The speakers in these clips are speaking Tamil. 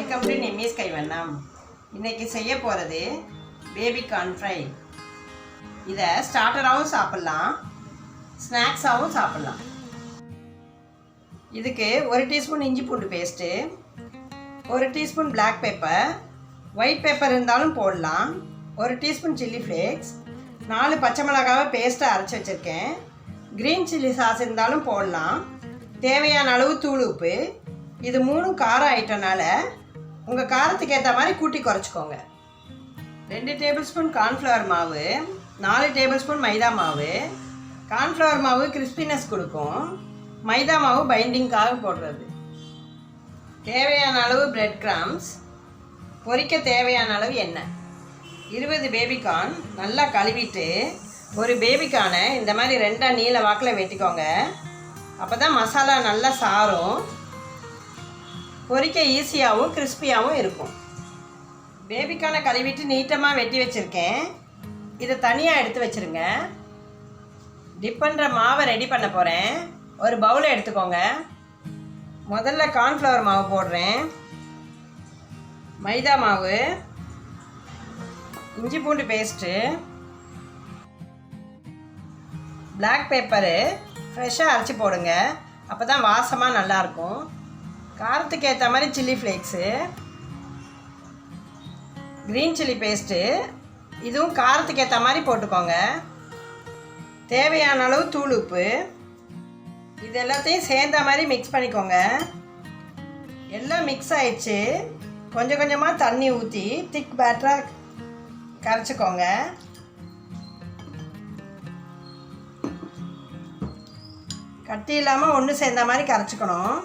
Welcome to Nimmi's கைவண்ணம். இன்றைக்கி செய்ய போகிறது பேபி கார்ன் ஃப்ரை. இதை ஸ்டார்டராகவும் சாப்பிட்லாம், ஸ்நாக்ஸாகவும் சாப்பிட்லாம். இதுக்கு 1 டீஸ்பூன் இஞ்சி பூண்டு paste, 1 teaspoon black pepper, white pepper இருந்தாலும் போடலாம், 1 டீஸ்பூன் சில்லி ஃப்ளேக்ஸ், 4 பச்சை மிளகாவை பேஸ்ட்டை அரைச்சி வச்சுருக்கேன். க்ரீன் சில்லி சாஸ் இருந்தாலும் போடலாம். தேவையான அளவு தூள் உப்பு. இது 3 காரம் ஐட்டனால உங்கள் காரத்துக்கு ஏற்ற மாதிரி கூட்டி குறைச்சிக்கோங்க. 2 டேபிள் ஸ்பூன் கார்ன்ஃப்ளவர் மாவு, 4 டேபிள் ஸ்பூன் மைதா மாவு. கார்ன்ஃப்ளவர் மாவு கிறிஸ்பினஸ் கொடுக்கும், மைதா மாவு பைண்டிங்காக போடுறது. தேவையான அளவு பிரெட் கிராம்ஸ், பொரிக்க தேவையான அளவு எண்ணெய். 20 பேபிகார்ன் நல்லா கழுவிட்டு ஒரு பேபிகார்னை இந்த மாதிரி 2 நீள வாக்கில் வெட்டிக்கோங்க. அப்போ தான் மசாலா நல்லா சாரும், பொரிக்க ஈஸியாகவும் கிறிஸ்பியாகவும் இருக்கும். பேபிக்கான கழுவிட்டு நீட்டமாக வெட்டி வச்சுருக்கேன். இதை தனியாக எடுத்து வச்சுருங்க. டிப் பண்ணுற மாவை ரெடி பண்ண போகிறேன். ஒரு பவுலை எடுத்துக்கோங்க. முதல்ல கார்ன்ஃப்ளவர் மாவு போடுறேன், மைதா மாவு, இஞ்சி பூண்டு பேஸ்ட்டு, பிளாக் பெப்பரு ஃப்ரெஷ்ஷாக அரைச்சி போடுங்க, அப்போ தான் வாசமாக நல்லாயிருக்கும். காரத்துக்கு ஏற்ற மாதிரி chilli flakes, green chilli paste, இதுவும் காரத்துக்கு ஏற்ற மாதிரி போட்டுக்கோங்க. தேவையான அளவு தூள் உப்பு. இது எல்லாத்தையும் சேர்ந்த மாதிரி மிக்ஸ் பண்ணிக்கோங்க. எல்லாம் மிக்ஸ் ஆயிடுச்சு. கொஞ்சம் கொஞ்சமாக தண்ணி ஊற்றி திக் பேட்டராக கரைச்சிக்கோங்க. கட்டி இல்லாமல் ஒன்று சேர்ந்த மாதிரி கரைச்சிக்கணும்.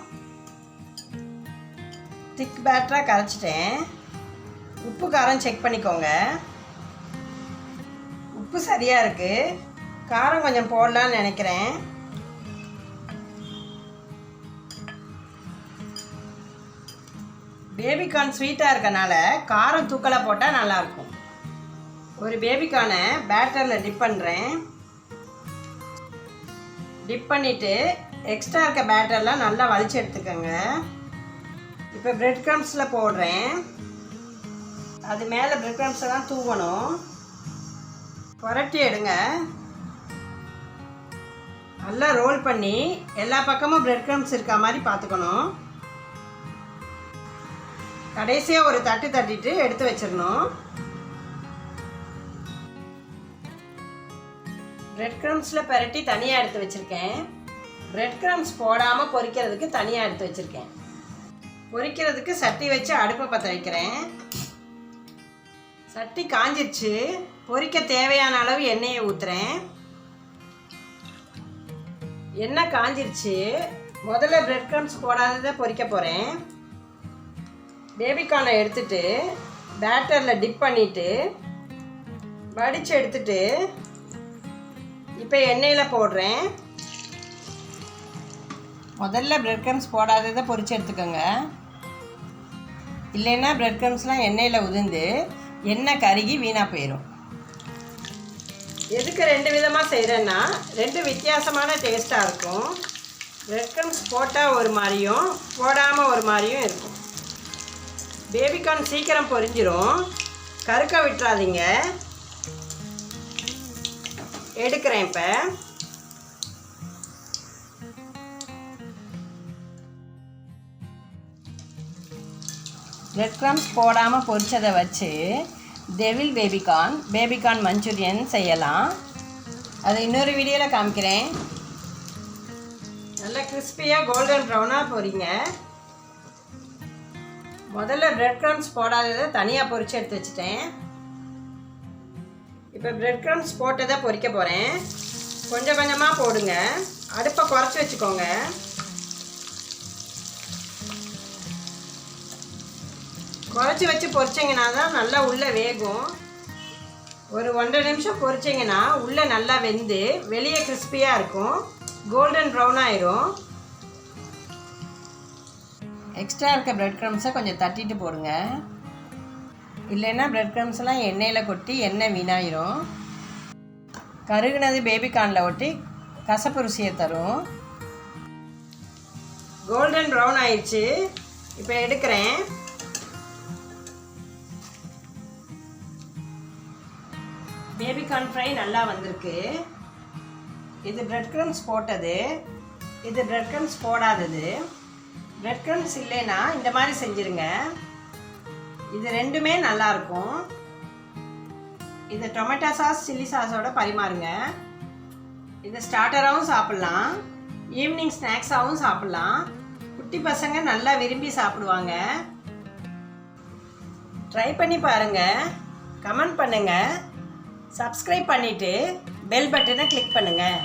திக் பேட்டராக கரைச்சிட்டேன். உப்பு காரம் செக் பண்ணிக்கோங்க. உப்பு சரியாக இருக்குது, காரம் கொஞ்சம் போடலான்னு நினைக்கிறேன். பேபிகார்ன் ஸ்வீட்டாக இருக்கனால காரம் தூக்கலாக போட்டால் நல்லாயிருக்கும். ஒரு பேபிகார்னை பேட்டரில் டிப் பண்ணுறேன். டிப் பண்ணிவிட்டு எக்ஸ்ட்ரா இருக்க பேட்டர்லாம் நல்லா வலிச்சு எடுத்துக்கோங்க. இப்போ பிரெட் க்ரம்ஸில் போடுறேன். அது மேலே பிரெட் க்ரம்ஸெல்லாம் தூவணும். புரட்டி எடுங்க. நல்லா ரோல் பண்ணி எல்லா பக்கமும் பிரெட் க்ரம்ஸ் இருக்க மாதிரி பார்த்துக்கணும். கடைசியாக ஒரு தட்டு தட்டிட்டு எடுத்து வச்சிடணும். பிரெட் க்ரம்ஸில் பரட்டி தனியாக எடுத்து வச்சுருக்கேன். பிரெட் க்ரம்ஸ் போடாமல் பொரிக்கிறதுக்கு தனியாக எடுத்து வச்சுருக்கேன். பொரிக்கிறதுக்கு சட்டி வச்சு அடுப்பை பற்ற வைக்கிறேன். சட்டி காஞ்சிருச்சு. பொரிக்க தேவையான அளவு எண்ணெயை ஊற்றுறேன். எண்ணெய் காஞ்சிருச்சு. முதல்ல பிரெட் க்ரம்ஸ் போடாததை பொரிக்க போகிறேன். பேபிகார்னை எடுத்துட்டு பேட்டரில் டிப் பண்ணிவிட்டு வடித்து எடுத்துட்டு இப்போ எண்ணெயில் போடுறேன். முதல்ல பிரெட் க்ரம்ஸ் போடாததை பொரிச்சு எடுத்துக்கோங்க. இல்லைன்னா பிரெட் க்ரம்ஸ்லாம் எண்ணெயில் உதிர்ந்து எண்ணெய் கருகி வீணாக போயிடும். எதுக்கு 2 விதமாக செய்கிறேன்னா 2 வித்தியாசமான டேஸ்ட்டாக இருக்கும். பிரெட் க்ரம்ஸ் போட்டால் ஒரு மாதிரியும் போடாமல் ஒரு மாதிரியும் இருக்கும். பேபிகார்ன் சீக்கிரம் பொரிஞ்சிரும், கருக்க விட்டுறாதீங்க. எடுக்கிறேன். இப்போ பிரெட் க்ரம்ஸ் போடாமல் பொரிச்சதை வச்சு டெவில் பேபிகார்ன் மஞ்சூரியன் செய்யலாம். அதை இன்னொரு வீடியோவில் காமிக்கிறேன். நல்லா கிறிஸ்பியாக கோல்டன் ப்ரௌனாக பொரிங்க. முதல்ல பிரெட் க்ரம்ஸ் போடாததை தனியாக பொரிச்சு எடுத்து வச்சுட்டேன். இப்போ பிரெட் க்ரம்ஸ் போட்டதை பொரிக்க போகிறேன். கொஞ்சம் கொஞ்சமாக போடுங்க. அடுப்பை குறைச்சி வச்சுக்கோங்க. குறைச்சி வச்சு பொரிச்சிங்கன்னா தான் நல்லா உள்ளே வேகும். ஒரு 1.5 நிமிஷம் பொரிச்சிங்கன்னா உள்ளே நல்லா வெந்து வெளியே கிறிஸ்பியாக இருக்கும், கோல்டன் ப்ரௌன் ஆயிரும். எக்ஸ்ட்ரா இருக்க பிரெட் க்ரம்ஸை கொஞ்சம் தட்டிட்டு போடுங்க. இல்லைன்னா பிரெட் க்ரம்ஸ்லாம் எண்ணெயில் கொட்டி எண்ணெய் வீணாயிரும். கருகுனது பேபிகார்னில் ஒட்டி கசப்பு ருசியை தரும். கோல்டன் ப்ரௌன் ஆயிடுச்சு. இப்போ எடுக்கிறேன். ஸ்வீட் கார்ன் ஃப்ரை நல்லா வந்திருக்கு. இது பிரெட் க்ரம்ஸ் போட்டது, இது பிரெட் க்ரம்ஸ் போடாதது. பிரெட் க்ரம்ஸ் இல்லைன்னா இந்த மாதிரி செஞ்சுருங்க. இது ரெண்டுமே நல்லாயிருக்கும். இது டொமேட்டோ சாஸ் சில்லி சாஸோட பரிமாறுங்க. இது ஸ்டார்டராகவும் சாப்பிட்லாம், ஈவினிங் ஸ்நாக்ஸாகவும் சாப்பிட்லாம். குட்டி பசங்க நல்லா விரும்பி சாப்பிடுவாங்க. ட்ரை பண்ணி பாருங்கள், கமெண்ட் பண்ணுங்கள், சப்ஸ்கிரைப் பண்ணிவிட்டு பெல் பட்டனை கிளிக் பண்ணுங்கள்.